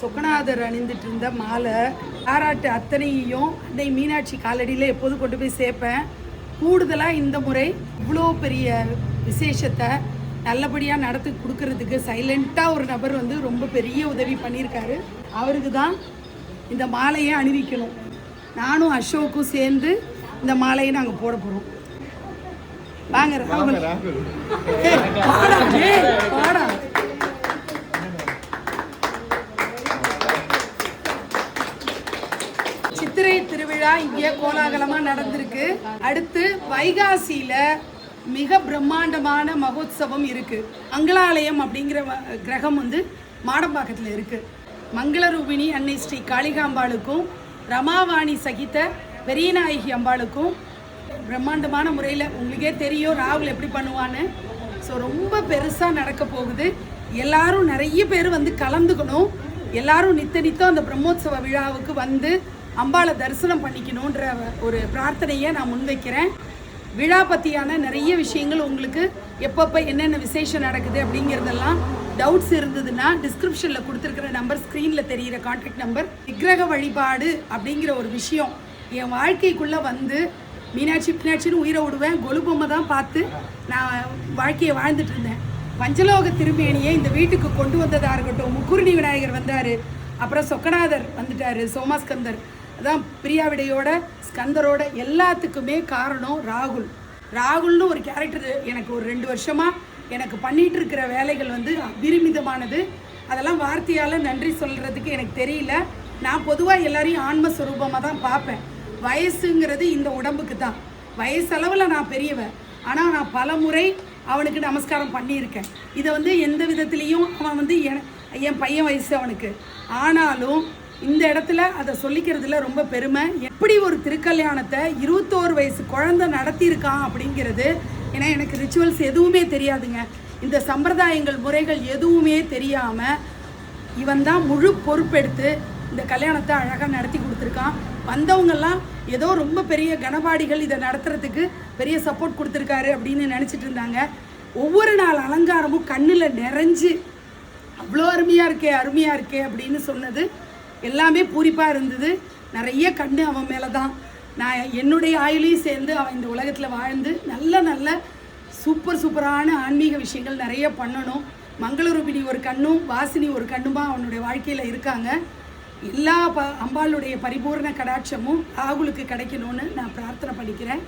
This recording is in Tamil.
சொக்கநாதர் அணிந்துட்டு இருந்த மாலை பாராட்டு அத்தனையும் அன்னை மீனாட்சி காலடியில் எப்போதும் கொண்டு போய் சேர்ப்பேன். கூடுதலாக இந்த முறை இவ்வளோ பெரிய விசேஷத்தை நல்லபடியாக நடத்தி கொடுக்கறதுக்கு சைலண்ட்டாக ஒரு நபர் வந்து ரொம்ப பெரிய உதவி பண்ணியிருக்காரு. அவருக்கு தான் இந்த மாலையை அணிவிக்கணும். நானும் அசோக்கும் சேர்ந்து இந்த மாலையை நாங்கள் போட போகிறோம். வாங்க ராகுல், பாடா. சித்திரை திருவிழா இங்கே கோலாகலமாக நடந்திருக்கு. அடுத்து வைகாசியில் மிக பிரம்மாண்டமான மகோத்சவம் இருக்குது. மங்களாலயம் அப்படிங்கிற கிரகம் வந்து மாடம்பாக்கத்தில் இருக்குது. மங்களரூபிணி அன்னை ஸ்ரீ காளிகாம்பாளுக்கும் ரமாவாணி சகித பெரியநாயகி அம்பாளுக்கும் பிரம்மாண்டமான முறையில் உங்களுக்கே தெரியும் ராகுல் எப்படி பண்ணுவான்னு. ஸோ ரொம்ப பெருசாக நடக்க போகுது. எல்லாரும் நிறைய பேர் வந்து கலந்துக்கணும். எல்லாரும் நித்தம் அந்த பிரம்மோத்சவ விழாவுக்கு வந்து அம்பாளை தரிசனம் பண்ணிக்கணுன்ற ஒரு பிரார்த்தனையை நான் முன்வைக்கிறேன். விழா பற்றியான நிறைய விஷயங்கள் உங்களுக்கு எப்பப்போ என்னென்ன விசேஷம் நடக்குது அப்படிங்கிறதெல்லாம் டவுட்ஸ் இருந்ததுன்னா டிஸ்கிரிப்ஷனில் கொடுத்துருக்கிற நம்பர், ஸ்க்ரீனில் தெரிகிற கான்டாக்ட் நம்பர். விக்கிரக வழிபாடு அப்படிங்கிற ஒரு விஷயம் என் வாழ்க்கைக்குள்ளே வந்து மீனாட்சின்னு உயிரை விடுவேன். கொலுபொம்மை தான் பார்த்து நான் வாழ்க்கையை வாழ்ந்துட்டு இருந்தேன். பஞ்சலோக திருமேனியை இந்த வீட்டுக்கு கொண்டு வந்ததாக இருக்கட்டும், முக்குருணி விநாயகர் வந்தார், அப்புறம் சொக்கநாதர் வந்துட்டார், சோமாஸ்கந்தர், அதான் பிரியாவிடையோட ஸ்கந்தரோட எல்லாத்துக்குமே காரணம் ராகுல். ராகுல்னு ஒரு கேரக்டர் எனக்கு ஒரு 2 வருஷமாக எனக்கு பண்ணிகிட்டு இருக்கிற வேலைகள் வந்து அபரிமிதமானது. அதெல்லாம் வார்த்தையால் நன்றி சொல்கிறதுக்கு எனக்கு தெரியல. நான் பொதுவாக எல்லாரையும் ஆன்மஸ்வரூபமாக தான் பார்ப்பேன். வயசுங்கிறது இந்த உடம்புக்கு தான். வயசளவில் நான் பெரியவன், ஆனால் நான் பல முறை அவனுக்கு நமஸ்காரம் பண்ணியிருக்கேன். இதை வந்து எந்த விதத்துலேயும் அவன் வந்து என் பையன் வயசு அவனுக்கு. ஆனாலும் இந்த இடத்துல அதை சொல்லிக்கிறதுல ரொம்ப பெருமை. எப்படி ஒரு திருக்கல்யாணத்தை 21 வயசு குழந்தை நடத்தியிருக்கான் அப்படிங்கிறது. ஏன்னா எனக்கு ரிச்சுவல்ஸ் எதுவுமே தெரியாதுங்க. இந்த சம்பிரதாயங்கள் முறைகள் எதுவுமே தெரியாமல் இவன் தான் முழு பொறுப்பெடுத்து இந்த கல்யாணத்தை அழகாக நடத்தி கொடுத்துருக்கான். வந்தவங்கெல்லாம் ஏதோ ரொம்ப பெரிய கனபாடிகள் இதை நடத்துறதுக்கு பெரிய சப்போர்ட் கொடுத்துருக்காரு அப்படின்னு நினச்சிட்டு இருந்தாங்க. ஒவ்வொரு நாள் அலங்காரமும் கண்ணில் நிறைஞ்சு அவ்வளோ அருமையாக இருக்கே அப்படின்னு சொன்னது எல்லாமே பூரிப்பாக இருந்தது. நிறைய கண்ணு அவன் மேலே தான். நான் என்னுடைய ஆயுளையும் சேர்ந்து அவன் இந்த உலகத்தில் வாழ்ந்து நல்ல சூப்பரான ஆன்மீக விஷயங்கள் நிறைய பண்ணணும். மங்களரூபிணி ஒரு கண்ணும் வாசினி ஒரு கண்ணுமா அவனுடைய வாழ்க்கையில் இருக்காங்க. எல்லா அம்பாளுடைய பரிபூர்ண கடாட்சமும் ராகுலுக்கு கிடைக்கணும்னு நான் பிரார்த்தனை பண்ணிக்கிறேன்.